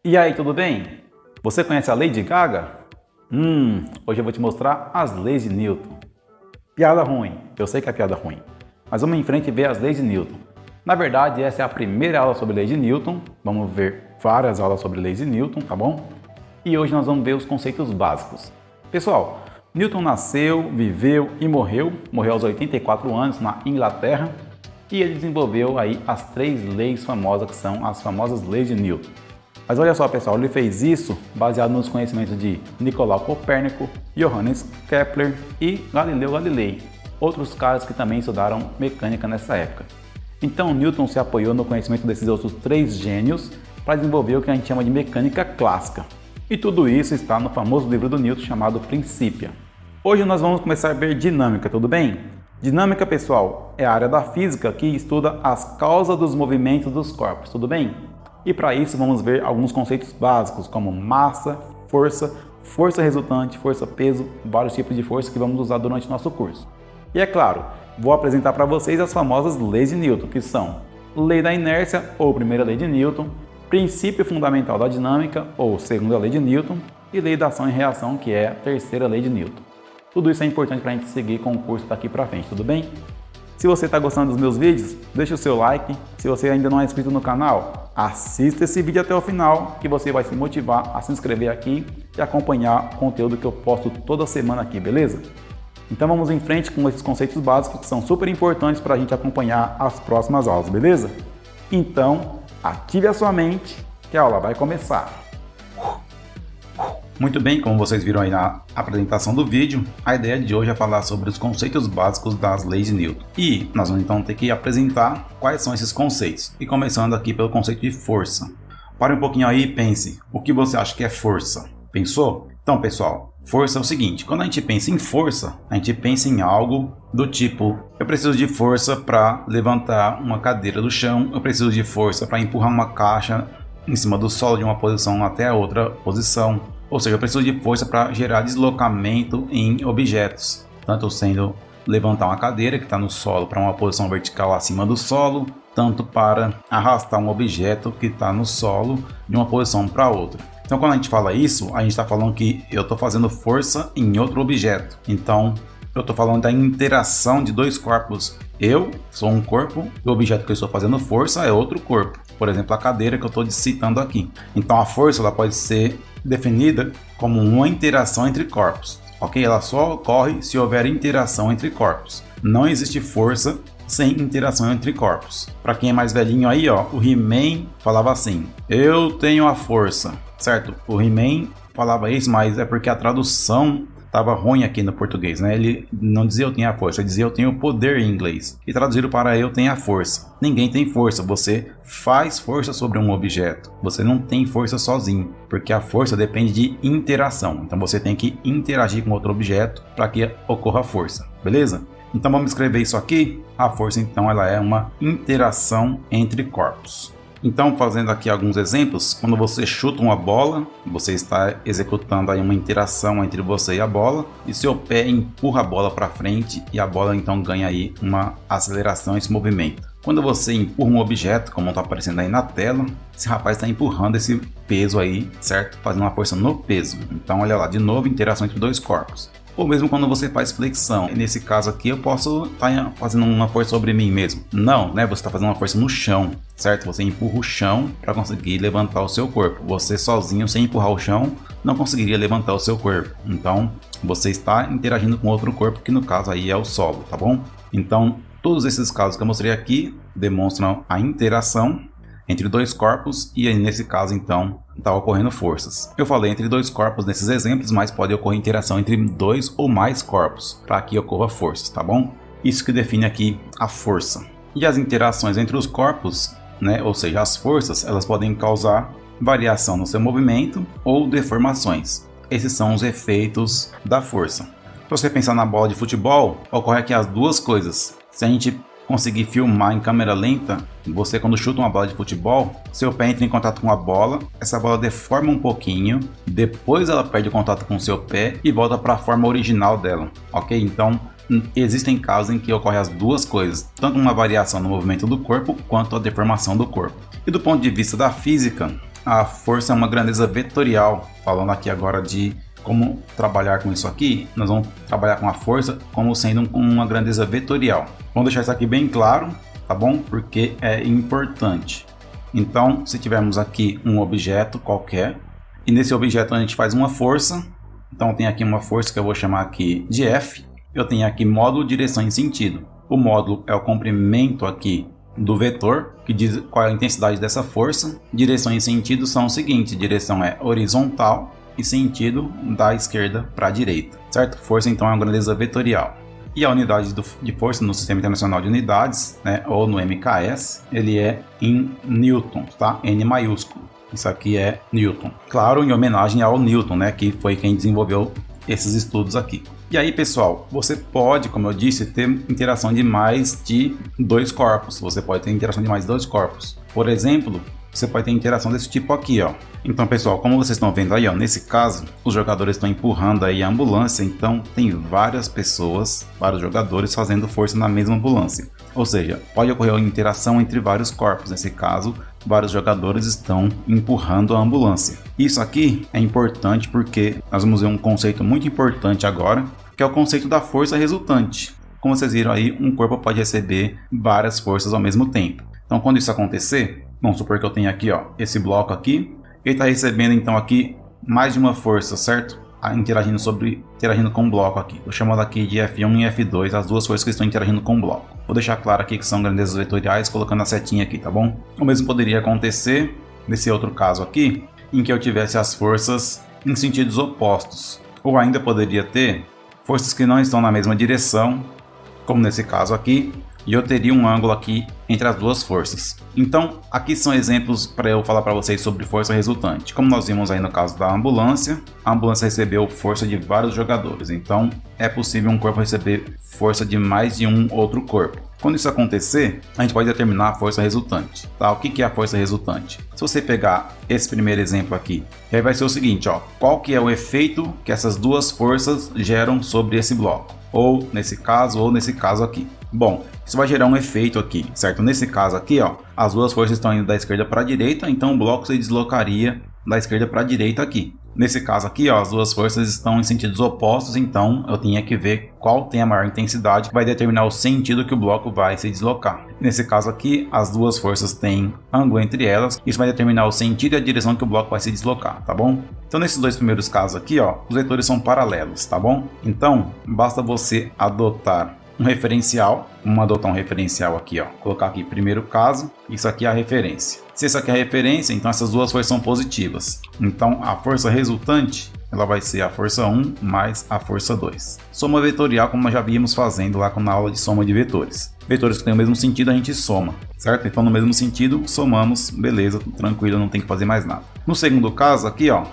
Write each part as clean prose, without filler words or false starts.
E aí, tudo bem? Você conhece a Lady Gaga? Hoje eu vou te mostrar as leis de Newton. Piada ruim, eu sei que é piada ruim, mas vamos em frente e ver as leis de Newton. Na verdade, essa é a primeira aula sobre leis de Newton, vamos ver várias aulas sobre leis de Newton, tá bom? E hoje nós vamos ver os conceitos básicos. Pessoal, Newton nasceu, viveu e morreu aos 84 anos na Inglaterra, e ele desenvolveu aí as 3 leis famosas, que são as famosas leis de Newton. Mas olha só, pessoal, ele fez isso baseado nos conhecimentos de Nicolau Copérnico, Johannes Kepler e Galileu Galilei, outros caras que também estudaram mecânica nessa época. Então Newton se apoiou no conhecimento desses outros 3 gênios para desenvolver o que a gente chama de mecânica clássica. E tudo isso está no famoso livro do Newton chamado Principia. Hoje nós vamos começar a ver dinâmica, tudo bem? Dinâmica, pessoal, é a área da física que estuda as causas dos movimentos dos corpos, tudo bem? E para isso vamos ver alguns conceitos básicos como massa, força resultante, força-peso, vários tipos de força que vamos usar durante o nosso curso. E é claro, vou apresentar para vocês as famosas leis de Newton, que são lei da inércia ou primeira lei de Newton, princípio fundamental da dinâmica ou segunda lei de Newton e lei da ação e reação, que é a terceira lei de Newton. Tudo isso é importante para a gente seguir com o curso daqui para frente, tudo bem? Se você está gostando dos meus vídeos, deixa o seu like. Se você ainda não é inscrito no canal, assista esse vídeo até o final, que você vai se motivar a se inscrever aqui e acompanhar o conteúdo que eu posto toda semana aqui, beleza? Então vamos em frente com esses conceitos básicos que são super importantes para a gente acompanhar as próximas aulas, beleza? Então, ative a sua mente que a aula vai começar. Muito bem, como vocês viram aí na apresentação do vídeo, a ideia de hoje é falar sobre os conceitos básicos das leis de Newton. E nós vamos então ter que apresentar quais são esses conceitos. E começando aqui pelo conceito de força. Pare um pouquinho aí e pense, o que você acha que é força? Pensou? Então, pessoal, força é o seguinte, quando a gente pensa em força, a gente pensa em algo do tipo, eu preciso de força para levantar uma cadeira do chão, eu preciso de força para empurrar uma caixa em cima do solo de uma posição até a outra posição. Ou seja, eu preciso de força para gerar deslocamento em objetos, tanto sendo levantar uma cadeira que está no solo para uma posição vertical acima do solo, tanto para arrastar um objeto que está no solo de uma posição para outra. Então, quando a gente fala isso, a gente está falando que eu estou fazendo força em outro objeto. Então, eu estou falando da interação de 2 corpos. Eu sou um corpo e o objeto que eu estou fazendo força é outro corpo. Por exemplo, a cadeira que eu estou citando aqui. Então, a força ela pode ser definida como uma interação entre corpos, ok? Ela só ocorre se houver interação entre corpos. Não existe força sem interação entre corpos. Para quem é mais velhinho aí, ó, o He-Man falava assim: eu tenho a força, certo? O He-Man falava isso, mas é porque a tradução estava ruim aqui no português, né? Ele não dizia eu tenho a força, ele dizia eu tenho o poder em inglês. E traduziram para eu tenho a força. Ninguém tem força, você faz força sobre um objeto. Você não tem força sozinho, porque a força depende de interação. Então você tem que interagir com outro objeto para que ocorra força, beleza? Então vamos escrever isso aqui. A força então ela é uma interação entre corpos. Então, fazendo aqui alguns exemplos, quando você chuta uma bola, você está executando aí uma interação entre você e a bola, e seu pé empurra a bola para frente e a bola então ganha aí uma aceleração, esse movimento. Quando você empurra um objeto, como está aparecendo aí na tela, esse rapaz está empurrando esse peso aí, certo? Fazendo uma força no peso. Então, olha lá, de novo, interação entre 2 corpos. Ou mesmo quando você faz flexão. Nesse caso aqui eu posso estar fazendo uma força sobre mim mesmo. Não, né? Você está fazendo uma força no chão, certo? Você empurra o chão para conseguir levantar o seu corpo. Você sozinho, sem empurrar o chão, não conseguiria levantar o seu corpo. Então, você está interagindo com outro corpo, que no caso aí é o solo, tá bom? Então, todos esses casos que eu mostrei aqui demonstram a interação entre 2 corpos e aí nesse caso então está ocorrendo forças. Eu falei entre 2 corpos nesses exemplos, mas pode ocorrer interação entre 2 ou mais corpos para que ocorra forças, tá bom? Isso que define aqui a força. E as interações entre os corpos, né, ou seja, as forças, elas podem causar variação no seu movimento ou deformações. Esses são os efeitos da força. Se você pensar na bola de futebol, ocorre aqui as 2 coisas. Se a gente conseguir filmar em câmera lenta, você quando chuta uma bola de futebol, seu pé entra em contato com a bola, essa bola deforma um pouquinho, depois ela perde o contato com o seu pé e volta para a forma original dela, ok? Então existem casos em que ocorrem as 2 coisas, tanto uma variação no movimento do corpo quanto a deformação do corpo. E do ponto de vista da física, a força é uma grandeza vetorial. Falando aqui agora de como trabalhar com isso aqui, nós vamos trabalhar com a força como sendo uma grandeza vetorial. Vamos deixar isso aqui bem claro, tá bom? Porque é importante. Então, se tivermos aqui um objeto qualquer, e nesse objeto a gente faz uma força, então tem aqui uma força que eu vou chamar aqui de F, eu tenho aqui módulo, direção e sentido. O módulo é o comprimento aqui do vetor, que diz qual é a intensidade dessa força. Direção e sentido são o seguinte: direção é horizontal e sentido da esquerda para a direita, certo? Força então é uma grandeza vetorial. E a unidade de força no Sistema Internacional de Unidades, né, ou no MKS, ele é em Newton, tá? N maiúsculo. Isso aqui é Newton. Claro, em homenagem ao Newton, né, que foi quem desenvolveu esses estudos aqui. E aí, pessoal, você pode, como eu disse, ter interação de mais de dois corpos. Você pode ter interação de mais de dois corpos. Por exemplo, você pode ter interação desse tipo aqui, ó. Então, pessoal, como vocês estão vendo aí, ó, nesse caso, os jogadores estão empurrando aí a ambulância, então tem várias pessoas, vários jogadores fazendo força na mesma ambulância. Ou seja, pode ocorrer uma interação entre vários corpos. Nesse caso, vários jogadores estão empurrando a ambulância. Isso aqui é importante porque nós vamos ver um conceito muito importante agora, que é o conceito da força resultante. Como vocês viram aí, um corpo pode receber várias forças ao mesmo tempo. Então, quando isso acontecer, vamos supor que eu tenho aqui, ó, esse bloco aqui, ele está recebendo então aqui mais de uma força, certo? Interagindo com o bloco aqui. Vou chamar aqui de F1 e F2, as duas forças que estão interagindo com o bloco. Vou deixar claro aqui que são grandezas vetoriais, colocando a setinha aqui, tá bom? O mesmo poderia acontecer nesse outro caso aqui, em que eu tivesse as forças em sentidos opostos. Ou ainda poderia ter forças que não estão na mesma direção, como nesse caso aqui, e eu teria um ângulo aqui entre as duas forças. Então, aqui são exemplos para eu falar para vocês sobre força resultante. Como nós vimos aí no caso da ambulância, a ambulância recebeu força de vários jogadores. Então, é possível um corpo receber força de mais de um outro corpo. Quando isso acontecer, a gente pode determinar a força resultante. Tá? O que é a força resultante? Se você pegar esse primeiro exemplo aqui, aí vai ser o seguinte, ó, qual que é o efeito que essas duas forças geram sobre esse bloco? Ou nesse caso aqui. Bom, isso vai gerar um efeito aqui, certo? Nesse caso aqui, ó, as duas forças estão indo da esquerda para a direita, então o bloco se deslocaria da esquerda para a direita aqui. Nesse caso aqui, ó, as duas forças estão em sentidos opostos, então eu tinha que ver qual tem a maior intensidade, que vai determinar o sentido que o bloco vai se deslocar. Nesse caso aqui, as duas forças têm ângulo entre elas, isso vai determinar o sentido e a direção que o bloco vai se deslocar, tá bom? Então nesses dois primeiros casos aqui, ó, os vetores são paralelos, tá bom? Então, basta você adotar um referencial, vamos adotar um referencial aqui, ó, colocar aqui primeiro caso, isso aqui é a referência. Se isso aqui é a referência, então essas duas forças são positivas. Então a força resultante, ela vai ser a força 1 mais a força 2. Soma vetorial, como nós já víamos fazendo lá na aula de soma de vetores. Vetores que têm o mesmo sentido a gente soma, certo? Então no mesmo sentido, somamos, beleza, tranquilo, não tem que fazer mais nada. No segundo caso aqui, ó,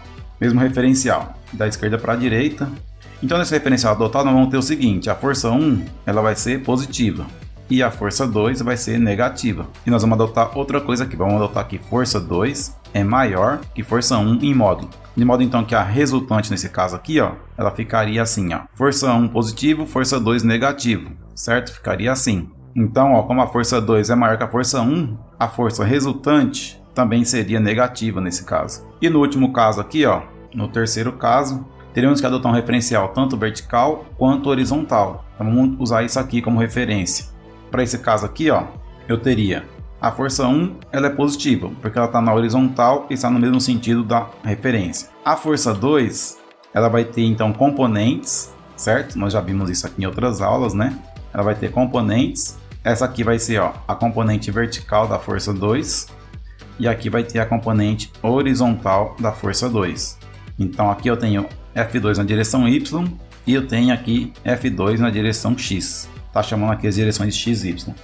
mesmo referencial, da esquerda para a direita. Então nesse referencial adotado nós vamos ter o seguinte, a força 1 ela vai ser positiva e a força 2 vai ser negativa. E nós vamos adotar outra coisa aqui, vamos adotar que força 2 é maior que força 1 em módulo. De modo então que a resultante nesse caso aqui, ó, ela ficaria assim, ó, força 1 positivo, força 2 negativo, certo? Ficaria assim. Então, ó, como a força 2 é maior que a força 1, a força resultante também seria negativa nesse caso. E no último caso aqui, ó, no terceiro caso, teríamos que adotar um referencial tanto vertical quanto horizontal. Então vamos usar isso aqui como referência. Para esse caso aqui, ó, eu teria a força 1, ela é positiva, porque ela está na horizontal e está no mesmo sentido da referência. A força 2, ela vai ter então componentes, certo? Nós já vimos isso aqui em outras aulas, né? Ela vai ter componentes. Essa aqui vai ser, ó, a componente vertical da força 2 e aqui vai ter a componente horizontal da força 2. Então aqui eu tenho F2 na direção Y e eu tenho aqui F2 na direção X. Tá chamando aqui as direções X e Y.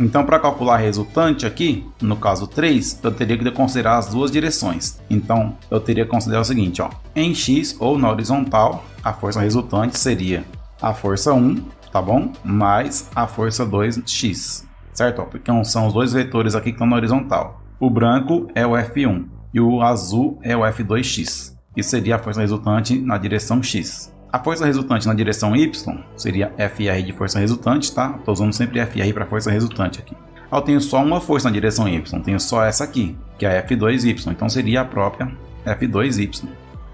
Então para calcular a resultante aqui, no caso 3, eu teria que considerar as duas direções. Então eu teria que considerar o seguinte, ó, em X ou na horizontal, a força resultante seria a força 1, tá bom? Mais a força 2x, certo? Ó, porque são os dois vetores aqui que estão na horizontal. O branco é o F1 e o azul é o F2x. Isso seria a força resultante na direção X. A força resultante na direção Y seria FR de força resultante, tá? Estou usando sempre FR para força resultante aqui. Eu tenho só uma força na direção y, tenho só essa aqui, que é a F2y, então seria a própria F2y.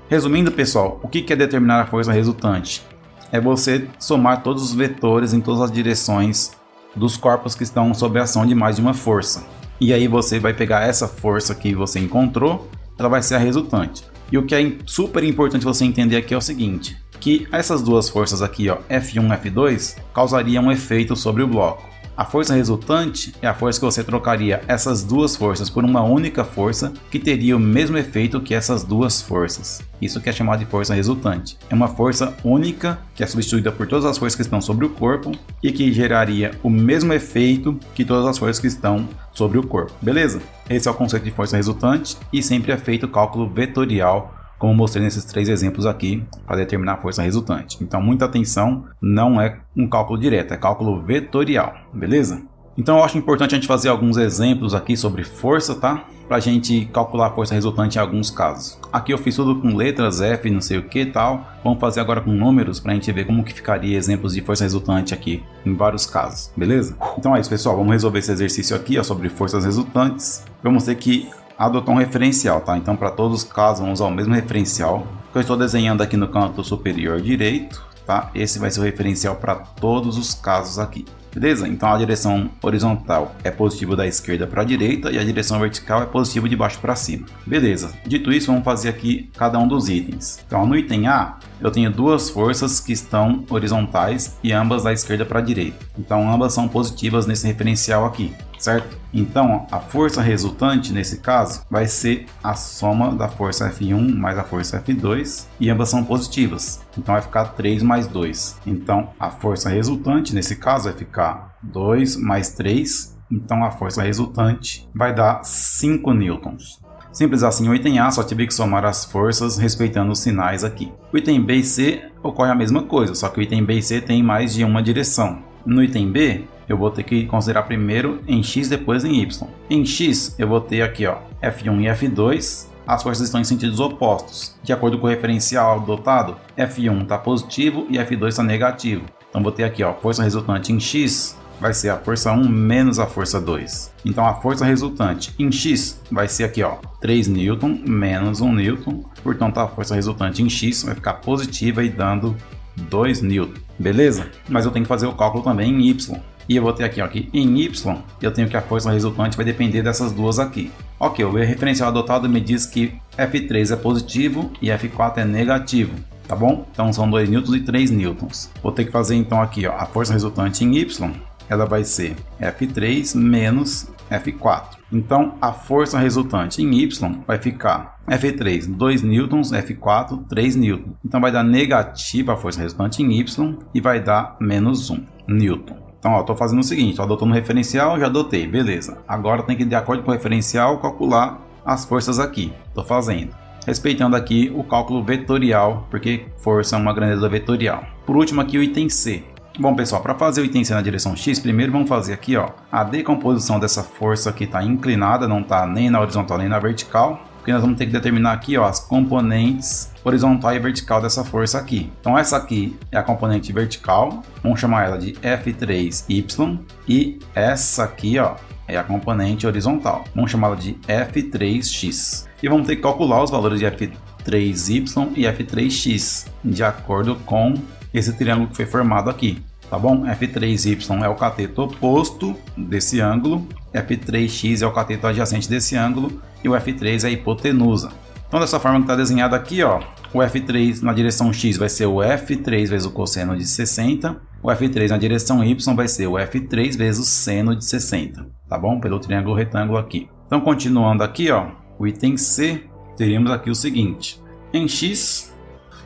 Resumindo, pessoal, o que é determinar a força resultante? É você somar todos os vetores em todas as direções dos corpos que estão sob a ação de mais de uma força. E aí você vai pegar essa força que você encontrou, ela vai ser a resultante. E o que é super importante você entender aqui é o seguinte, que essas duas forças aqui, ó, F1 e F2, causariam um efeito sobre o bloco. A força resultante é a força que você trocaria essas duas forças por uma única força que teria o mesmo efeito que essas duas forças. Isso que é chamado de força resultante. É uma força única que é substituída por todas as forças que estão sobre o corpo e que geraria o mesmo efeito que todas as forças que estão sobre o corpo. Beleza? Esse é o conceito de força resultante e sempre é feito o cálculo vetorial, como mostrei nesses 3 exemplos aqui, para determinar a força resultante. Então, muita atenção, não é um cálculo direto, é cálculo vetorial, beleza? Então, eu acho importante a gente fazer alguns exemplos aqui sobre força, tá? Para a gente calcular a força resultante em alguns casos. Aqui eu fiz tudo com letras, F, não sei o que e tal. Vamos fazer agora com números para a gente ver como que ficaria exemplos de força resultante aqui, em vários casos, beleza? Então é isso, pessoal, vamos resolver esse exercício aqui, ó, sobre forças resultantes. Vamos ter que adotar um referencial, tá? Então, para todos os casos, vamos usar o mesmo referencial que eu estou desenhando aqui no canto superior direito, tá? Esse vai ser o referencial para todos os casos aqui, beleza? Então, a direção horizontal é positivo da esquerda para a direita e a direção vertical é positivo de baixo para cima, beleza? Dito isso, vamos fazer aqui cada um dos itens. Então, no item A, eu tenho duas forças que estão horizontais e ambas da esquerda para a direita. Então, ambas são positivas nesse referencial aqui, certo? Então, a força resultante, nesse caso, vai ser a soma da força F1 mais a força F2, e ambas são positivas. Então, vai ficar 3 mais 2. Então, a força resultante, nesse caso, vai ficar 2 mais 3. Então, a força resultante vai dar 5 newtons. Simples assim, o item A só tive que somar as forças respeitando os sinais aqui. O item B e C ocorre a mesma coisa, só que o item B e C tem mais de uma direção. No item B, eu vou ter que considerar primeiro em X, depois em Y. Em X, eu vou ter aqui, ó, F1 e F2. As forças estão em sentidos opostos. De acordo com o referencial adotado, F1 está positivo e F2 está negativo. Então, vou ter aqui, ó, força resultante em X vai ser a força 1 menos a força 2. Então, a força resultante em X vai ser aqui, ó, 3 N menos 1 N. Portanto, a força resultante em X vai ficar positiva e dando 2 N. Beleza? Mas eu tenho que fazer o cálculo também em Y. E eu vou ter aqui, ó, que em Y, eu tenho que a força resultante vai depender dessas duas aqui. Ok, o referencial adotado me diz que F3 é positivo e F4 é negativo. Tá bom? Então, são 2 N e 3 N. Vou ter que fazer, então, aqui, ó, a força resultante em Y, ela vai ser F3 menos F4. Então, a força resultante em Y vai ficar F3, 2 newtons, F4, 3 newtons. Então, vai dar negativa a força resultante em Y e vai dar menos 1 newton. Então, estou fazendo o seguinte, adotando o referencial, já adotei, beleza. Agora tem que, de acordo com o referencial, calcular as forças aqui. Estou fazendo. Respeitando aqui o cálculo vetorial, porque força é uma grandeza vetorial. Por último, aqui o item C. Bom, pessoal, para fazer o item C na direção X, primeiro vamos fazer aqui, ó, a decomposição dessa força que está inclinada, não está nem na horizontal nem na vertical, porque nós vamos ter que determinar aqui, ó, as componentes horizontal e vertical dessa força aqui. Então, essa aqui é a componente vertical, vamos chamar ela de F3y, e essa aqui, ó, é a componente horizontal, vamos chamá-la de F3x. E vamos ter que calcular os valores de F3y e F3x, de acordo com esse triângulo que foi formado aqui, tá bom? F3y é o cateto oposto desse ângulo, F3x é o cateto adjacente desse ângulo e o F3 é a hipotenusa. Então, dessa forma que está desenhado aqui, ó, o F3 na direção X vai ser o F3 vezes o cosseno de 60, o F3 na direção Y vai ser o F3 vezes o seno de 60, tá bom? Pelo triângulo retângulo aqui. Então, continuando aqui, ó, o item C, teríamos aqui o seguinte, em X,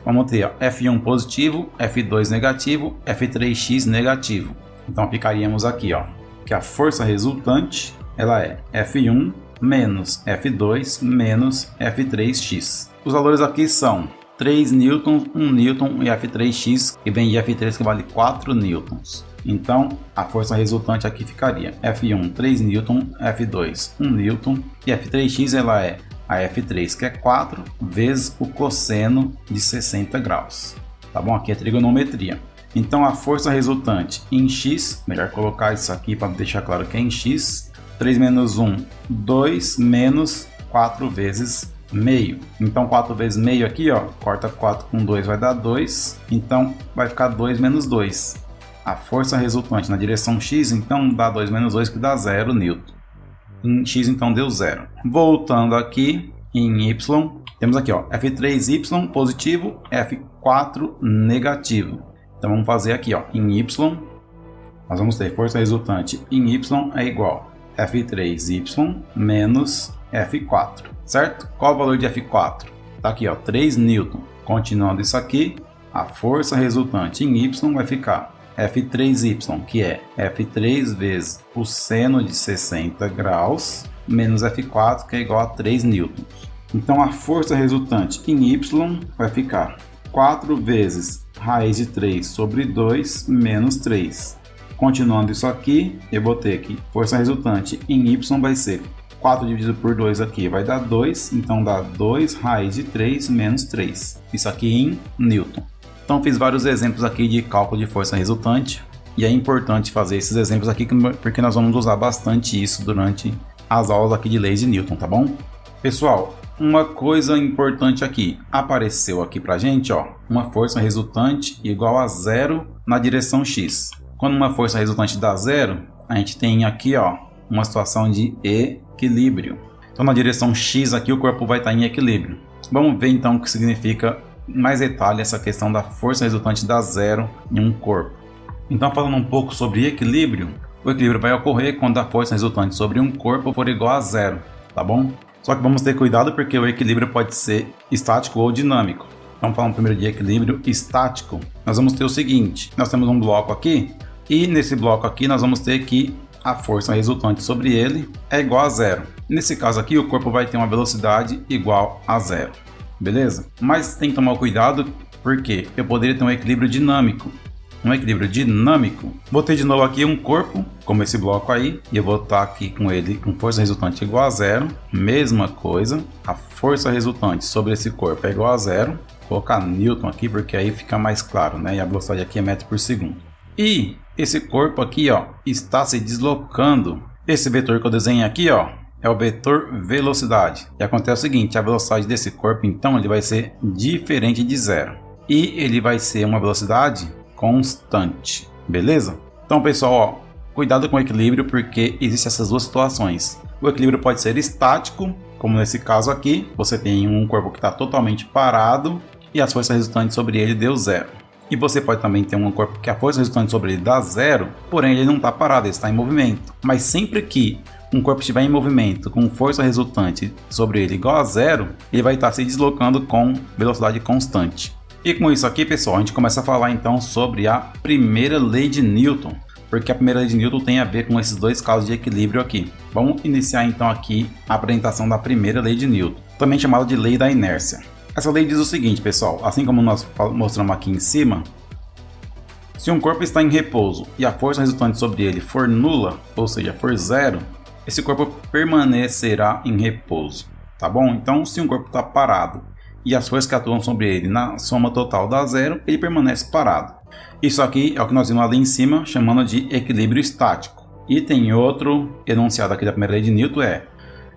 vamos ter, ó, F1 positivo, F2 negativo, F3x negativo. Então, ficaríamos aqui, ó, que a força resultante, ela é F1 menos F2 menos F3x. Os valores aqui são 3 newtons, 1 newton e F3x, que vem de F3, que vale 4 newtons. Então, a força resultante aqui ficaria F1 3 newton, F2 1 newton e F3x ela é a F3, que é 4, vezes o cosseno de 60 graus. Tá bom? Aqui é trigonometria. Então a força resultante em x, melhor colocar isso aqui para deixar claro que é em x, 3 menos 1, 2 menos 4 vezes meio. Então 4 vezes meio aqui, ó, corta 4 com 2 vai dar 2, então vai ficar 2 menos 2. A força resultante na direção x, então dá 2 menos 2 que dá 0 newton. Em x então deu 0. Voltando aqui em y, temos aqui ó, F3y positivo, F4 negativo. Então vamos fazer aqui ó, em y, nós vamos ter força resultante em y é igual a F3y menos F4, certo? Qual o valor de F4? Tá aqui ó, 3 newton. Continuando isso aqui, a força resultante em y vai ficar F3y, que é F3 vezes o seno de 60 graus, menos F4, que é igual a 3 newtons. Então a força resultante em y vai ficar 4 vezes raiz de 3 sobre 2 menos 3. Continuando isso aqui, eu vou ter que força resultante em y vai ser 4 dividido por 2 aqui vai dar 2, então dá 2 raiz de 3 menos 3. Isso aqui em newton. Então fiz vários exemplos aqui de cálculo de força resultante e é importante fazer esses exemplos aqui porque nós vamos usar bastante isso durante as aulas aqui de leis de Newton, tá bom? Pessoal, uma coisa importante aqui, apareceu aqui pra gente, ó, uma força resultante igual a 0 na direção x. Quando uma força resultante dá 0, a gente tem aqui, ó, uma situação de equilíbrio. Então na direção x aqui o corpo vai estar em equilíbrio. Vamos ver então o que significa mais detalhe essa questão da força resultante dar 0 em um corpo. Então falando um pouco sobre equilíbrio, o equilíbrio vai ocorrer quando a força resultante sobre um corpo for igual a 0, tá bom? Só que vamos ter cuidado porque o equilíbrio pode ser estático ou dinâmico. Vamos falar primeiro de equilíbrio estático. Nós vamos ter o seguinte, nós temos um bloco aqui e nesse bloco aqui nós vamos ter que a força resultante sobre ele é igual a 0. Nesse caso aqui o corpo vai ter uma velocidade igual a 0. Beleza? Mas tem que tomar cuidado porque eu poderia ter um equilíbrio dinâmico. Um equilíbrio dinâmico, vou ter de novo aqui um corpo, como esse bloco aí, e eu vou estar aqui com ele com força resultante igual a 0. Mesma coisa, a força resultante sobre esse corpo é igual a 0. Vou colocar Newton aqui porque aí fica mais claro, né? E a velocidade aqui é metro por segundo. E esse corpo aqui, ó, está se deslocando. Esse vetor que eu desenhei aqui, ó, é o vetor velocidade. E acontece o seguinte, a velocidade desse corpo, então, ele vai ser diferente de 0. E ele vai ser uma velocidade constante, beleza? Então, pessoal, ó, cuidado com o equilíbrio, porque existem essas duas situações. O equilíbrio pode ser estático, como nesse caso aqui. Você tem um corpo que está totalmente parado e as forças resultantes sobre ele deu 0. E você pode também ter um corpo que a força resultante sobre ele dá 0, porém ele não está parado, ele está em movimento. Mas sempre que um corpo estiver em movimento com força resultante sobre ele igual a 0, ele vai estar se deslocando com velocidade constante. E com isso aqui, pessoal, a gente começa a falar então sobre a primeira lei de Newton, porque a primeira lei de Newton tem a ver com esses dois casos de equilíbrio aqui. Vamos iniciar então aqui a apresentação da primeira lei de Newton, também chamada de lei da inércia. Essa lei diz o seguinte, pessoal, assim como nós mostramos aqui em cima, se um corpo está em repouso e a força resultante sobre ele for nula, ou seja, for 0, esse corpo permanecerá em repouso, tá bom? Então, se um corpo está parado e as forças que atuam sobre ele na soma total dá 0, ele permanece parado. Isso aqui é o que nós vimos ali em cima, chamando de equilíbrio estático. E tem outro enunciado aqui da primeira lei de Newton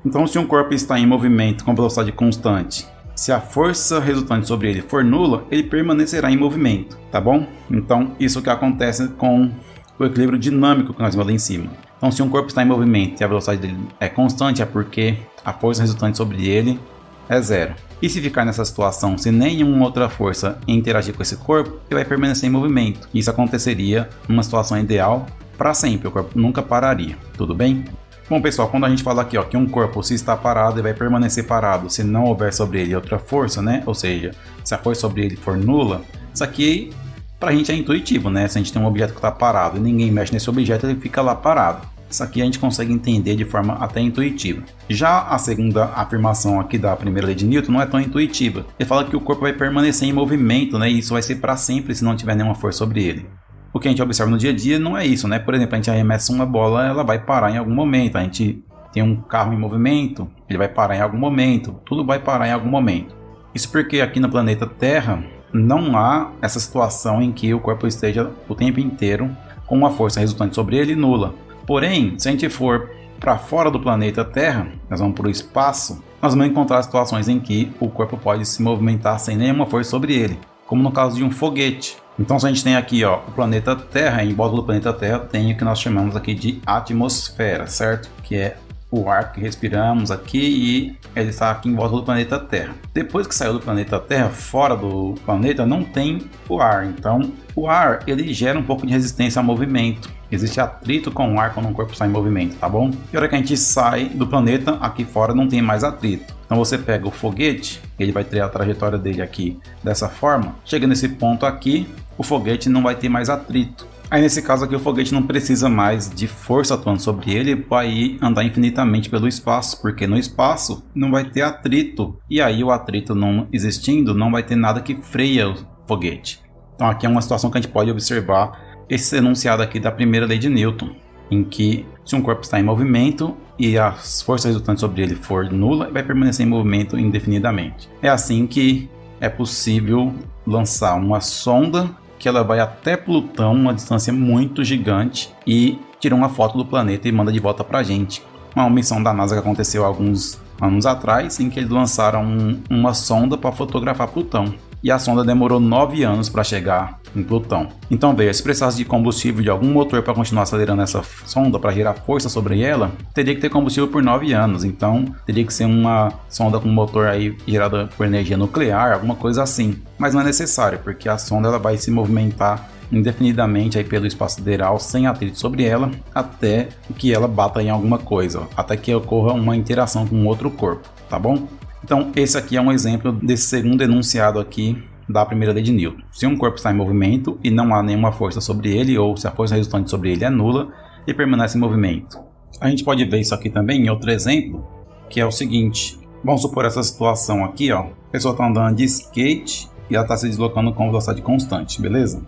então se um corpo está em movimento com velocidade constante, se a força resultante sobre ele for nula, ele permanecerá em movimento, tá bom? Então isso que acontece com o equilíbrio dinâmico que nós vimos ali em cima. Então se um corpo está em movimento e a velocidade dele é constante, é porque a força resultante sobre ele é 0. E se ficar nessa situação, se nenhuma outra força interagir com esse corpo, ele vai permanecer em movimento. Isso aconteceria numa situação ideal para sempre, o corpo nunca pararia, tudo bem? Bom, pessoal, quando a gente fala aqui ó, que um corpo se está parado, ele vai permanecer parado se não houver sobre ele outra força, né? Ou seja, se a força sobre ele for nula, isso aqui para a gente é intuitivo, né? Se a gente tem um objeto que está parado e ninguém mexe nesse objeto, ele fica lá parado. Isso aqui a gente consegue entender de forma até intuitiva. Já a segunda afirmação aqui da primeira lei de Newton não é tão intuitiva. Ele fala que o corpo vai permanecer em movimento, né? E isso vai ser para sempre se não tiver nenhuma força sobre ele. O que a gente observa no dia a dia não é isso, né? Por exemplo, a gente arremessa uma bola, ela vai parar em algum momento. A gente tem um carro em movimento, ele vai parar em algum momento. Tudo vai parar em algum momento. Isso porque aqui no planeta Terra, não há essa situação em que o corpo esteja o tempo inteiro com uma força resultante sobre ele nula. Porém, se a gente for para fora do planeta Terra, nós vamos para o espaço, nós vamos encontrar situações em que o corpo pode se movimentar sem nenhuma força sobre ele, como no caso de um foguete. Então, se a gente tem aqui o planeta Terra, em volta do planeta Terra tem o que nós chamamos aqui de atmosfera, certo? Que é o ar que respiramos aqui e ele está aqui em volta do planeta Terra. Depois que saiu do planeta Terra, fora do planeta não tem o ar. Então, o ar ele gera um pouco de resistência ao movimento. Existe atrito com o ar quando um corpo está em movimento, tá bom? E a hora que a gente sai do planeta, aqui fora não tem mais atrito. Então você pega o foguete, ele vai ter a trajetória dele aqui dessa forma. Chega nesse ponto aqui, o foguete não vai ter mais atrito. Aí nesse caso aqui o foguete não precisa mais de força atuando sobre ele, vai andar infinitamente pelo espaço, porque no espaço não vai ter atrito. E aí o atrito não existindo, não vai ter nada que freia o foguete. Então aqui é uma situação que a gente pode observar esse enunciado aqui da primeira lei de Newton, em que se um corpo está em movimento e as forças resultantes sobre ele for nula, vai permanecer em movimento indefinidamente. É assim que é possível lançar uma sonda que ela vai até Plutão, uma distância muito gigante, e tira uma foto do planeta e manda de volta para a gente. Uma missão da NASA que aconteceu há alguns anos atrás, em que eles lançaram uma sonda para fotografar Plutão. E a sonda demorou 9 anos para chegar em Plutão. Então veja, se precisasse de combustível de algum motor para continuar acelerando essa sonda, para gerar força sobre ela, teria que ter combustível por 9 anos. Então teria que ser uma sonda com motor aí gerada por energia nuclear, alguma coisa assim. Mas não é necessário, porque a sonda ela vai se movimentar indefinidamente aí pelo espaço sideral sem atrito sobre ela, até que ela bata em alguma coisa, até que ocorra uma interação com outro corpo, tá bom? Então esse aqui é um exemplo desse segundo enunciado aqui da primeira lei de Newton. Se um corpo está em movimento e não há nenhuma força sobre ele, ou se a força resultante sobre ele é nula, ele permanece em movimento. A gente pode ver isso aqui também em outro exemplo, que é o seguinte. Vamos supor essa situação aqui, ó. A pessoa está andando de skate e ela está se deslocando com velocidade constante, beleza?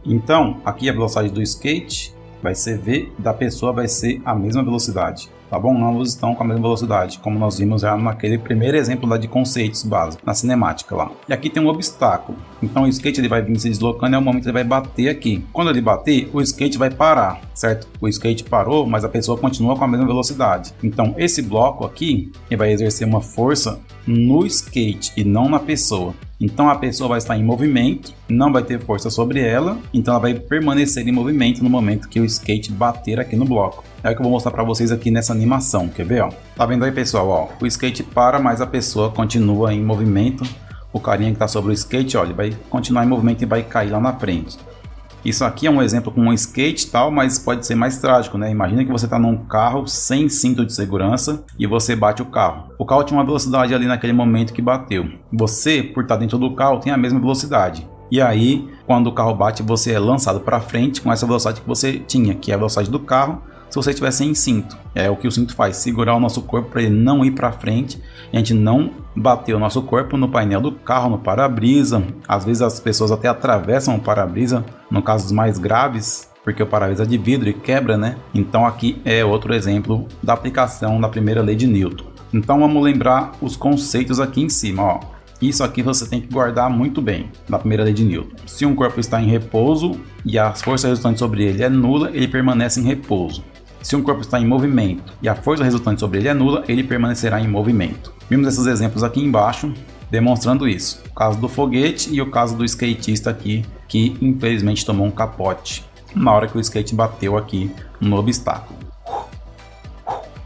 Então, aqui a velocidade do skate vai ser V, da pessoa vai ser a mesma velocidade, tá bom? Ambos estão com a mesma velocidade, como nós vimos já naquele primeiro exemplo lá de conceitos básicos, na cinemática lá. E aqui tem um obstáculo, então o skate ele vai vir se deslocando e é o momento que ele vai bater aqui. Quando ele bater, o skate vai parar, certo? O skate parou, mas a pessoa continua com a mesma velocidade. Então esse bloco aqui, ele vai exercer uma força no skate e não na pessoa. Então a pessoa vai estar em movimento, não vai ter força sobre ela, então ela vai permanecer em movimento no momento que o skate bater aqui no bloco. É o que eu vou mostrar para vocês aqui nessa animação, quer ver? Ó? Tá vendo aí, pessoal? Ó, o skate para, mas a pessoa continua em movimento. O carinha que está sobre o skate, ó, ele vai continuar em movimento e vai cair lá na frente. Isso aqui é um exemplo com um skate e tal, mas pode ser mais trágico, né? Imagina que você está num carro sem cinto de segurança e você bate o carro. O carro tinha uma velocidade ali naquele momento que bateu. Você, por estar dentro do carro, tem a mesma velocidade. E aí, quando o carro bate, você é lançado para frente com essa velocidade que você tinha, que é a velocidade do carro, se você estiver sem cinto. É o que o cinto faz, segurar o nosso corpo para ele não ir para frente e a gente não bater o nosso corpo no painel do carro, no para-brisa. Às vezes as pessoas até atravessam o para-brisa, no caso dos mais graves, porque o para-brisa é de vidro e quebra, né? Então aqui é outro exemplo da aplicação da primeira lei de Newton. Então vamos lembrar os conceitos aqui em cima, ó. Isso aqui você tem que guardar muito bem, da primeira lei de Newton. Se um corpo está em repouso e a força resultante sobre ele é nula, ele permanece em repouso. Se um corpo está em movimento e a força resultante sobre ele é nula, ele permanecerá em movimento. Vimos esses exemplos aqui embaixo, demonstrando isso. O caso do foguete e o caso do skatista aqui, que infelizmente tomou um capote na hora que o skate bateu aqui no obstáculo.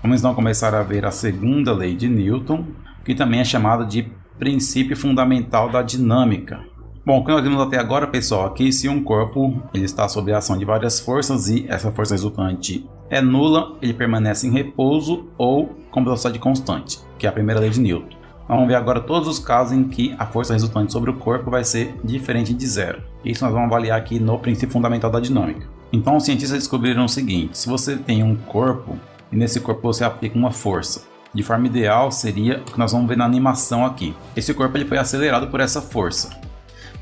Vamos então começar a ver a segunda lei de Newton, que também é chamada de princípio fundamental da dinâmica. Bom, o que nós vimos até agora, pessoal, aqui se um corpo ele está sob a ação de várias forças e essa força resultante é nula, ele permanece em repouso ou com velocidade constante, que é a primeira lei de Newton. Vamos ver agora todos os casos em que a força resultante sobre o corpo vai ser diferente de zero. Isso nós vamos avaliar aqui no princípio fundamental da dinâmica. Então os cientistas descobriram o seguinte: se você tem um corpo e nesse corpo você aplica uma força, de forma ideal seria o que nós vamos ver na animação aqui. Esse corpo ele foi acelerado por essa força.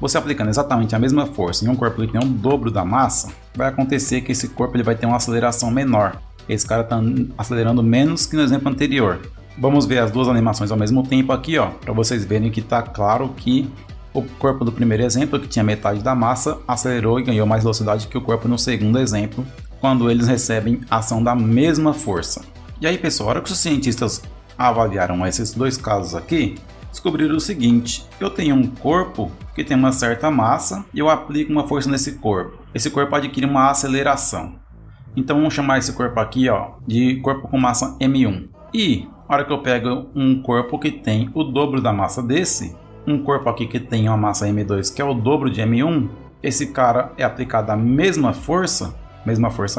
Você aplicando exatamente a mesma força em um corpo que tem um dobro da massa, vai acontecer que esse corpo ele vai ter uma aceleração menor. Esse cara está acelerando menos que no exemplo anterior. Vamos ver as duas animações ao mesmo tempo aqui, ó, para vocês verem que está claro que o corpo do primeiro exemplo, que tinha metade da massa, acelerou e ganhou mais velocidade que o corpo no segundo exemplo, quando eles recebem a ação da mesma força. E aí, pessoal, a hora que os cientistas avaliaram esses dois casos aqui, descobriram o seguinte: eu tenho um corpo que tem uma certa massa e eu aplico uma força nesse corpo. Esse corpo adquire uma aceleração. Então vamos chamar esse corpo aqui, ó, de corpo com massa M1. E a hora que eu pego um corpo que tem o dobro da massa desse, um corpo aqui que tem uma massa M2 que é o dobro de M1, esse cara é aplicado a mesma força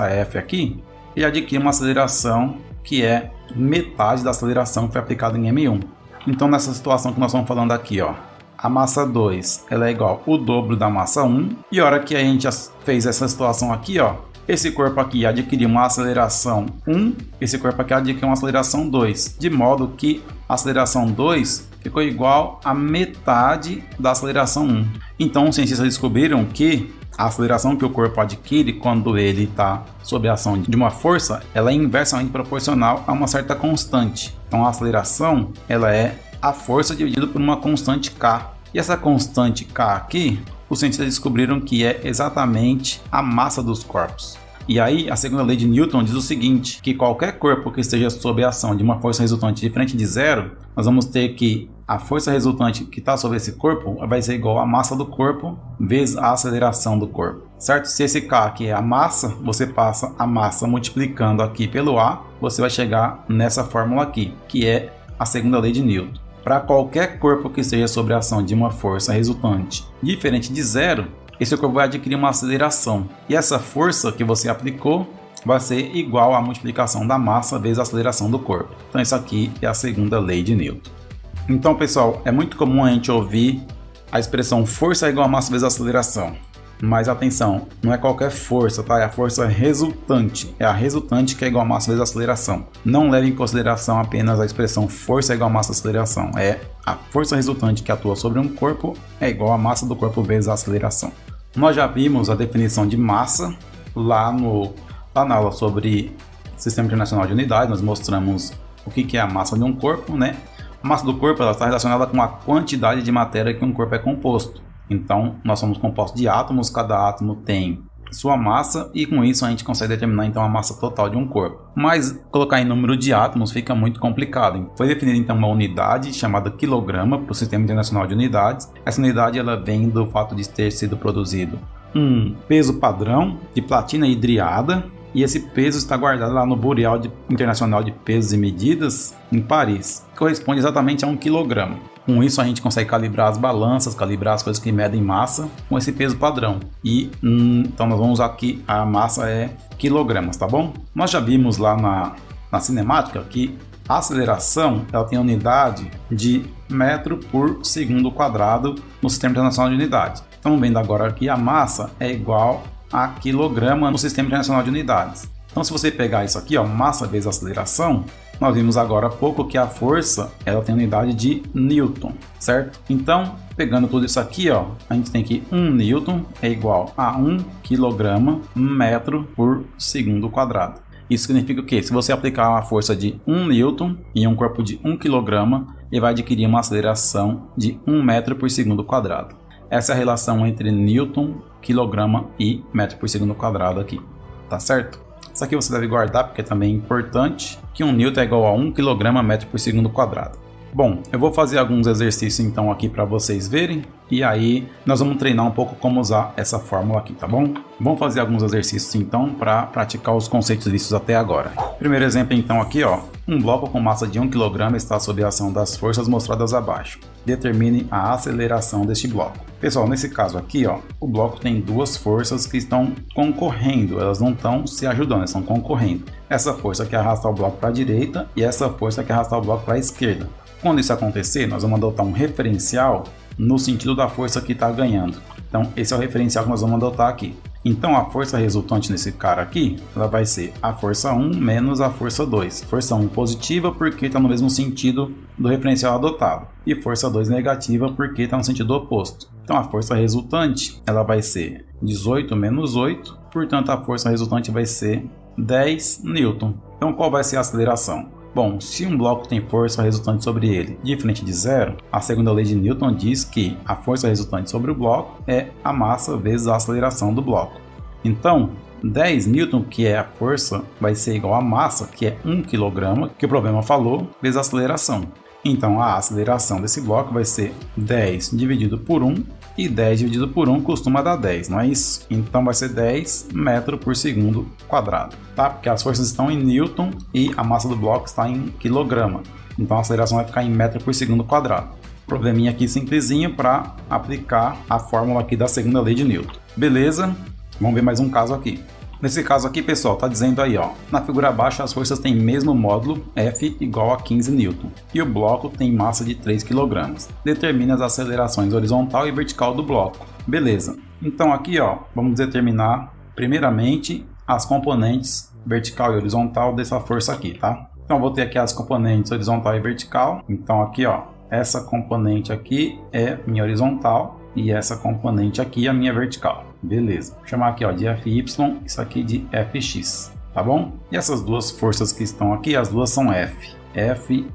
F aqui, e adquire uma aceleração que é metade da aceleração que foi aplicada em M1. Então nessa situação que nós estamos falando aqui, ó, a massa 2 ela é igual ao dobro da massa 1, e a hora que a gente já fez essa situação aqui, ó, esse corpo aqui adquiriu uma aceleração 1, esse corpo aqui adquiriu uma aceleração 2, de modo que a aceleração 2 ficou igual a metade da aceleração 1. Então os cientistas descobriram que a aceleração que o corpo adquire quando ele está sob a ação de uma força, ela é inversamente proporcional a uma certa constante. Então a aceleração ela é a força dividida por uma constante k. E essa constante k aqui, os cientistas descobriram que é exatamente a massa dos corpos. E aí, a segunda lei de Newton diz o seguinte, que qualquer corpo que esteja sob a ação de uma força resultante diferente de zero, nós vamos ter que a força resultante que está sobre esse corpo vai ser igual à massa do corpo vezes a aceleração do corpo, certo? Se esse K aqui é a massa, você passa a massa multiplicando aqui pelo A, você vai chegar nessa fórmula aqui, que é a segunda lei de Newton. Para qualquer corpo que esteja sob a ação de uma força resultante diferente de zero, esse corpo vai adquirir uma aceleração. E essa força que você aplicou vai ser igual à multiplicação da massa vezes a aceleração do corpo. Então isso aqui é a segunda lei de Newton. Então, pessoal, é muito comum a gente ouvir a expressão força é igual a massa vezes a aceleração. Mas atenção, não é qualquer força, tá? É a força resultante. É a resultante que é igual a massa vezes a aceleração. Não leve em consideração apenas a expressão força é igual a massa vezes a aceleração. É a força resultante que atua sobre um corpo é igual a massa do corpo vezes a aceleração. Nós já vimos a definição de massa lá na aula sobre Sistema Internacional de Unidades. Nós mostramos o que é a massa de um corpo, né? A massa do corpo ela está relacionada com a quantidade de matéria que um corpo é composto. Então, nós somos compostos de átomos, cada átomo tem sua massa e com isso a gente consegue determinar então a massa total de um corpo. Mas colocar em número de átomos fica muito complicado. Foi definida então uma unidade chamada quilograma para o Sistema Internacional de Unidades. Essa unidade ela vem do fato de ter sido produzido um peso padrão de platina hidriada, e esse peso está guardado lá no Bureau Internacional de Pesos e Medidas em Paris, que corresponde exatamente a 1 kg. Com isso a gente consegue calibrar as balanças, calibrar as coisas que medem massa com esse peso padrão. E então nós vamos usar aqui, a massa é quilogramas, tá bom? Nós já vimos lá na cinemática que a aceleração ela tem a unidade de metro por segundo quadrado no Sistema Internacional de Unidades. Estamos vendo agora que a massa é igual a quilograma no Sistema Internacional de Unidades. Então se você pegar isso aqui, ó, massa vezes aceleração, nós vimos agora há pouco que a força ela tem a unidade de Newton, certo? Então, pegando tudo isso aqui, ó, a gente tem que 1 Newton é igual a 1 kg metro por segundo quadrado. Isso significa que se você aplicar uma força de 1 Newton em um corpo de 1 kg, ele vai adquirir uma aceleração de 1 metro por segundo quadrado. Essa é a relação entre Newton, quilograma e metro por segundo quadrado aqui, tá certo? Isso aqui você deve guardar porque é também importante, que 1 Newton é igual a 1 kg metro por segundo quadrado. Bom, eu vou fazer alguns exercícios então aqui para vocês verem, e aí nós vamos treinar um pouco como usar essa fórmula aqui, tá bom? Vamos fazer alguns exercícios então para praticar os conceitos vistos até agora. Primeiro exemplo então aqui, ó, um bloco com massa de 1 kg está sob a ação das forças mostradas abaixo. Determine a aceleração deste bloco. Pessoal, nesse caso aqui, ó, o bloco tem duas forças que estão concorrendo, elas não estão se ajudando, elas estão concorrendo. Essa força que arrasta o bloco para a direita e essa força que arrasta o bloco para a esquerda. Quando isso acontecer, nós vamos adotar um referencial no sentido da força que está ganhando. Então, esse é o referencial que nós vamos adotar aqui. Então, a força resultante nesse cara aqui, ela vai ser a força 1 menos a força 2. Força 1 positiva porque está no mesmo sentido do referencial adotado. E força 2 negativa porque está no sentido oposto. Então, a força resultante, ela vai ser 18 menos 8. Portanto, a força resultante vai ser 10 Newton. Então, qual vai ser a aceleração? Bom, se um bloco tem força resultante sobre ele diferente de zero, a segunda lei de Newton diz que a força resultante sobre o bloco é a massa vezes a aceleração do bloco. Então, 10 Newton, que é a força, vai ser igual a massa, que é 1 kg, que o problema falou, vezes a aceleração. Então, a aceleração desse bloco vai ser 10 dividido por 1, e 10 dividido por 1 costuma dar 10, não é isso? Então, vai ser 10 metros por segundo quadrado, tá? Porque as forças estão em Newton e a massa do bloco está em quilograma. Então, a aceleração vai ficar em metro por segundo quadrado. Probleminha aqui simplesinho para aplicar a fórmula aqui da segunda lei de Newton. Beleza? Vamos ver mais um caso aqui. Nesse caso aqui, pessoal, está dizendo aí, ó, na figura abaixo as forças têm mesmo módulo F igual a 15 Newton e o bloco tem massa de 3 kg. Determine as acelerações horizontal e vertical do bloco. Beleza. Então aqui, ó, vamos determinar primeiramente as componentes vertical e horizontal dessa força aqui, tá? Então vou ter aqui as componentes horizontal e vertical. Então aqui, ó, essa componente aqui é minha horizontal e essa componente aqui é a minha vertical. Beleza, vou chamar aqui, ó, de Fy, isso aqui de Fx, tá bom? E essas duas forças que estão aqui, as duas são F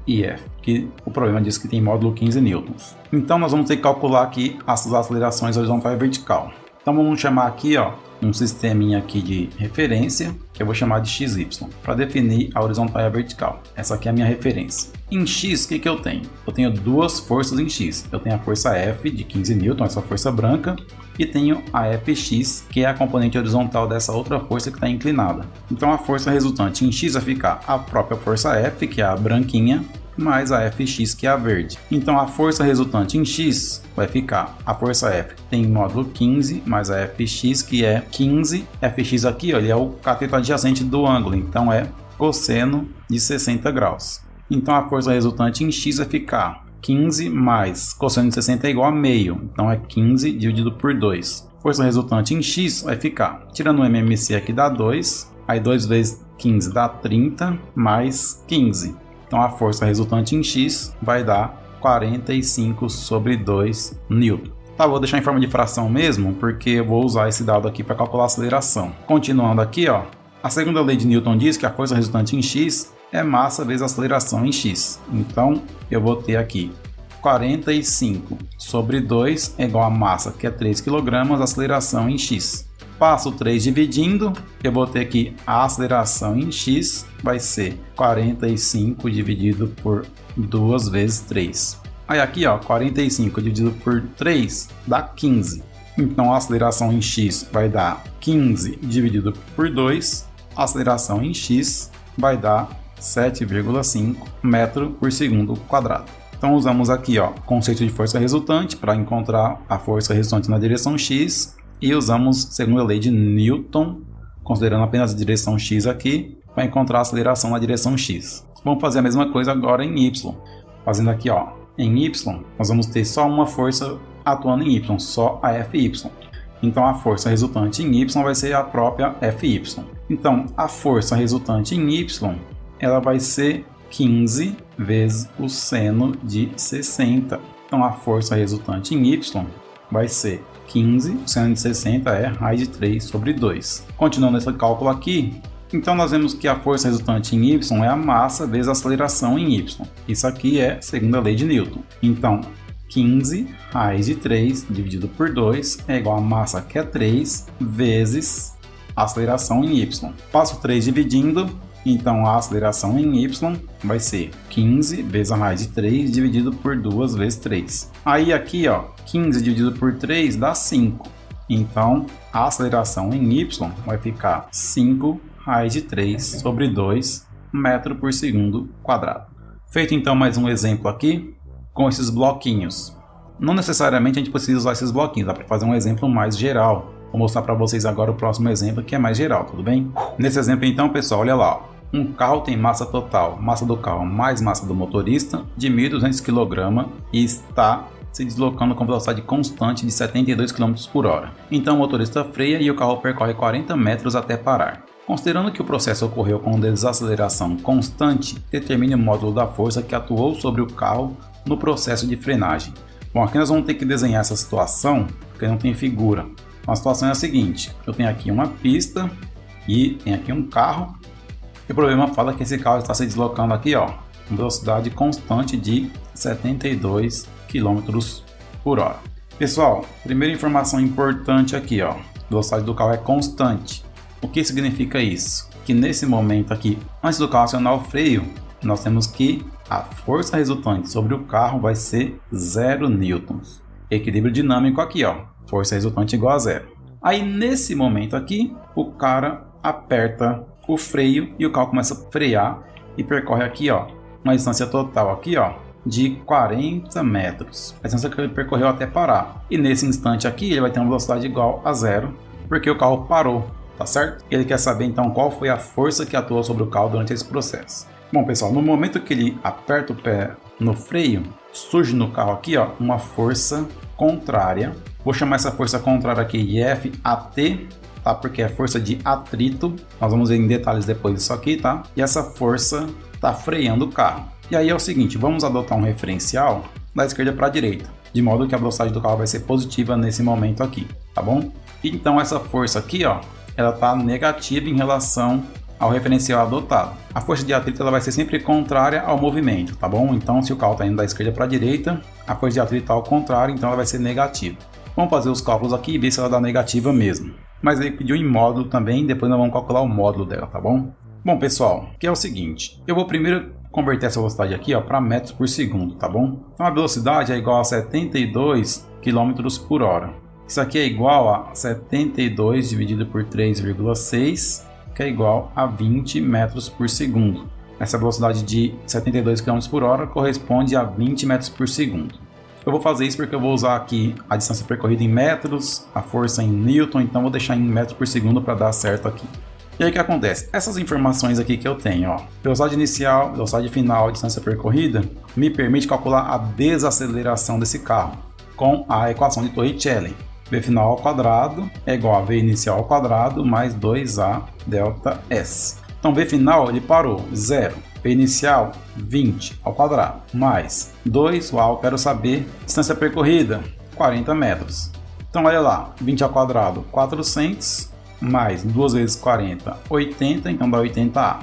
e F, que o problema diz que tem módulo 15 newtons. Então nós vamos ter que calcular aqui as acelerações horizontal e vertical. Então vamos chamar aqui, ó, um sisteminha aqui de referência, que eu vou chamar de XY, para definir a horizontal e a vertical. Essa aqui é a minha referência. Em X, o que eu tenho? Eu tenho duas forças em X. Eu tenho a força F de 15 N, essa força branca, e tenho a Fx, que é a componente horizontal dessa outra força que está inclinada. Então a força resultante em X vai ficar a própria força F, que é a branquinha, mais a Fx, que é a verde. Então a força resultante em X vai ficar a força F tem módulo 15 mais a Fx, que é 15. Fx aqui, ó, ele é o cateto adjacente do ângulo, então é cosseno de 60 graus. Então a força resultante em X vai ficar 15 mais cosseno de 60 é igual a meio, então é 15 dividido por 2. Força resultante em X vai ficar, tirando o MMC aqui dá 2, aí 2 vezes 15 dá 30, mais 15. Então a força resultante em X vai dar 45 sobre 2 Newton. Tá, vou deixar em forma de fração mesmo, porque eu vou usar esse dado aqui para calcular a aceleração. Continuando aqui, ó, a segunda lei de Newton diz que a força resultante em X é massa vezes a aceleração em X. Então eu vou ter aqui 45 sobre 2 é igual a massa, que é 3 kg, a aceleração em X. Passo 3 dividindo, eu vou ter que a aceleração em X vai ser 45 dividido por 2 vezes 3. Aí aqui, ó, 45 dividido por 3 dá 15. Então a aceleração em X vai dar 15 dividido por 2. A aceleração em X vai dar 7,5 metros por segundo quadrado. Então usamos aqui, ó, o conceito de força resultante para encontrar a força resultante na direção X. E usamos a segunda lei de Newton, considerando apenas a direção X aqui, para encontrar a aceleração na direção X. Vamos fazer a mesma coisa agora em Y. Fazendo aqui, ó, em Y, nós vamos ter só uma força atuando em Y, só a Fy. Então a força resultante em Y vai ser a própria Fy. Então a força resultante em Y, ela vai ser 15 vezes o seno de 60. Então a força resultante em Y vai ser 15, o seno de 60 é raiz de 3 sobre 2. Continuando esse cálculo aqui, então nós vemos que a força resultante em Y é a massa vezes a aceleração em Y. Isso aqui é a segunda lei de Newton. Então 15 raiz de 3 dividido por 2 é igual a massa, que é 3, vezes a aceleração em Y. Passo 3 dividindo, então a aceleração em Y vai ser 15 vezes a raiz de 3 dividido por 2 vezes 3. Aí aqui, ó, 15 dividido por 3 dá 5. Então a aceleração em Y vai ficar 5 raiz de 3 sobre 2 metros por segundo quadrado. Feito então mais um exemplo aqui com esses bloquinhos. Não necessariamente a gente precisa usar esses bloquinhos, dá para fazer um exemplo mais geral. Vou mostrar para vocês agora o próximo exemplo, que é mais geral, tudo bem? Nesse exemplo então, pessoal, olha lá, ó. Um carro tem massa total, massa do carro mais massa do motorista, de 1.200 kg e está se deslocando com velocidade constante de 72 km por hora. Então o motorista freia e o carro percorre 40 metros até parar. Considerando que o processo ocorreu com desaceleração constante, determine o módulo da força que atuou sobre o carro no processo de frenagem. Bom, aqui nós vamos ter que desenhar essa situação, porque não tem figura. A situação é a seguinte, eu tenho aqui uma pista e tem aqui um carro E o problema fala que esse carro está se deslocando aqui, ó, com velocidade constante de 72 km por hora. Pessoal, primeira informação importante aqui, ó, a velocidade do carro é constante. O que significa isso? Que nesse momento aqui, antes do carro acionar o freio, nós temos que a força resultante sobre o carro vai ser 0 newtons. Equilíbrio dinâmico aqui, ó, força resultante igual a 0. Aí nesse momento aqui, o cara aperta o freio e o carro começa a frear e percorre aqui, ó, uma distância total aqui, ó, de 40 metros. A distância que ele percorreu até parar. E nesse instante aqui, ele vai ter uma velocidade igual a 0, porque o carro parou, tá certo? Ele quer saber então qual foi a força que atuou sobre o carro durante esse processo. Bom, pessoal, no momento que ele aperta o pé no freio, surge no carro aqui, ó, uma força contrária. Vou chamar essa força contrária aqui de FAT, tá? Porque é força de atrito. Nós vamos ver em detalhes depois disso aqui, tá? E essa força está freando o carro. E aí é o seguinte, vamos adotar um referencial da esquerda para a direita, de modo que a velocidade do carro vai ser positiva nesse momento aqui, tá bom? Então essa força aqui, ó, ela está negativa em relação ao referencial adotado. A força de atrito ela vai ser sempre contrária ao movimento, tá bom? Então se o carro está indo da esquerda para a direita, a força de atrito está ao contrário, então ela vai ser negativa. Vamos fazer os cálculos aqui e ver se ela dá negativa mesmo. Mas ele pediu em módulo também, depois nós vamos calcular o módulo dela, tá bom? Bom, pessoal, que é o seguinte, eu vou primeiro converter essa velocidade aqui, ó, para metros por segundo, tá bom? Então a velocidade é igual a 72 km por hora. Isso aqui é igual a 72 dividido por 3,6, que é igual a 20 metros por segundo. Essa velocidade de 72 km por hora corresponde a 20 metros por segundo. Eu vou fazer isso porque eu vou usar aqui a distância percorrida em metros, a força em newton, então vou deixar em metros por segundo para dar certo aqui. E aí o que acontece? Essas informações aqui que eu tenho, ó, velocidade inicial, velocidade final, distância percorrida, me permite calcular a desaceleração desse carro com a equação de Torricelli. V final ao quadrado é igual a V inicial ao quadrado mais 2A delta S. Então V final ele parou, 0. V inicial 20 ao quadrado mais 2, uau, eu quero saber distância percorrida, 40 metros. Então olha lá, 20 ao quadrado, 400 mais 2 vezes 40, 80, então dá 80A.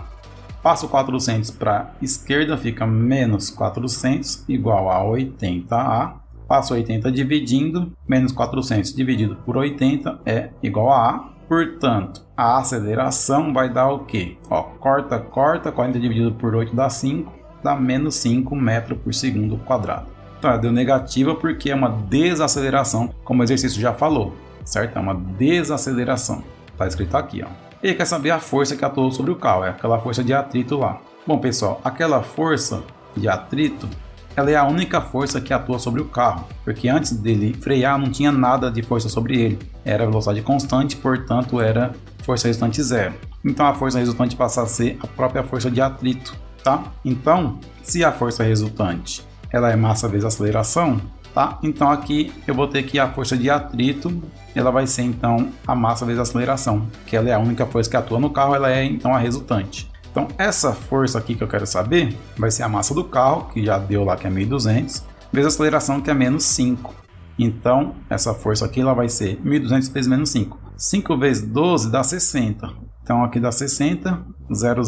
Passo 400 para a esquerda, fica menos 400 igual a 80A. Passo 80 dividindo, menos 400 dividido por 80 é igual a A. Portanto, a aceleração vai dar o quê? Ó, corta, 40 dividido por 8 dá 5, dá menos 5 metros por segundo quadrado. Então, ela deu negativa porque é uma desaceleração, como o exercício já falou, certo? É uma desaceleração. Está escrito aqui, ó. Ele quer saber a força que atuou sobre o carro, é aquela força de atrito lá. Bom, pessoal, aquela força de atrito, ela é a única força que atua sobre o carro, porque antes dele frear não tinha nada de força sobre ele. Era velocidade constante, portanto era força resultante 0. Então a força resultante passa a ser a própria força de atrito, tá? Então, se a força resultante ela é massa vezes aceleração, tá? Então aqui eu vou ter que a força de atrito, ela vai ser então a massa vezes a aceleração, que ela é a única força que atua no carro, ela é então a resultante. Então essa força aqui que eu quero saber vai ser a massa do carro, que já deu lá que é 1.200, vezes a aceleração que é menos 5. Então essa força aqui ela vai ser 1.200 vezes menos 5. 5 vezes 12 dá 60. Então aqui dá 60, 0,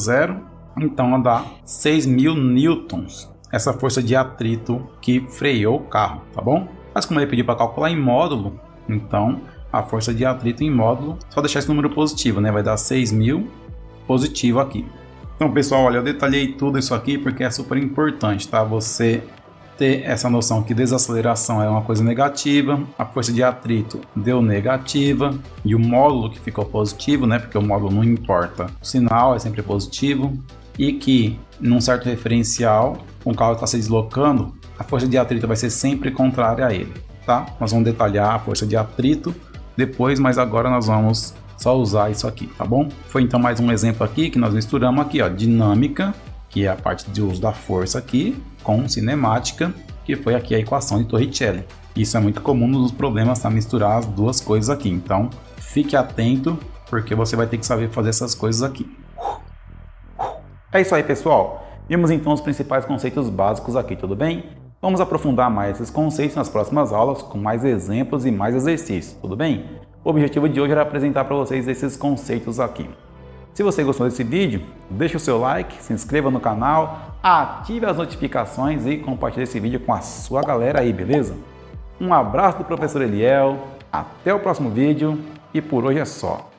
então dá 6.000 newtons. Essa força de atrito que freou o carro, tá bom? Mas como ele pediu para calcular em módulo, então a força de atrito em módulo, só deixar esse número positivo, né? Vai dar 6.000 positivo aqui. Então, pessoal, olha, eu detalhei tudo isso aqui porque é super importante, tá? Você ter essa noção que desaceleração é uma coisa negativa, a força de atrito deu negativa e o módulo que ficou positivo, né? Porque o módulo não importa, o sinal é sempre positivo e que num certo referencial, o carro está se deslocando, a força de atrito vai ser sempre contrária a ele, tá? Nós vamos detalhar a força de atrito depois, mas agora nós vamos só usar isso aqui, tá bom? Foi então mais um exemplo aqui que nós misturamos aqui, ó, dinâmica, que é a parte de uso da força aqui, com cinemática, que foi aqui a equação de Torricelli. Isso é muito comum nos problemas, tá? Misturar as duas coisas aqui. Então, fique atento, porque você vai ter que saber fazer essas coisas aqui. É isso aí, pessoal. Vimos então os principais conceitos básicos aqui, tudo bem? Vamos aprofundar mais esses conceitos nas próximas aulas, com mais exemplos e mais exercícios, tudo bem? O objetivo de hoje era apresentar para vocês esses conceitos aqui. Se você gostou desse vídeo, deixe o seu like, se inscreva no canal, ative as notificações e compartilhe esse vídeo com a sua galera aí, beleza? Um abraço do professor Eliel, até o próximo vídeo e por hoje é só.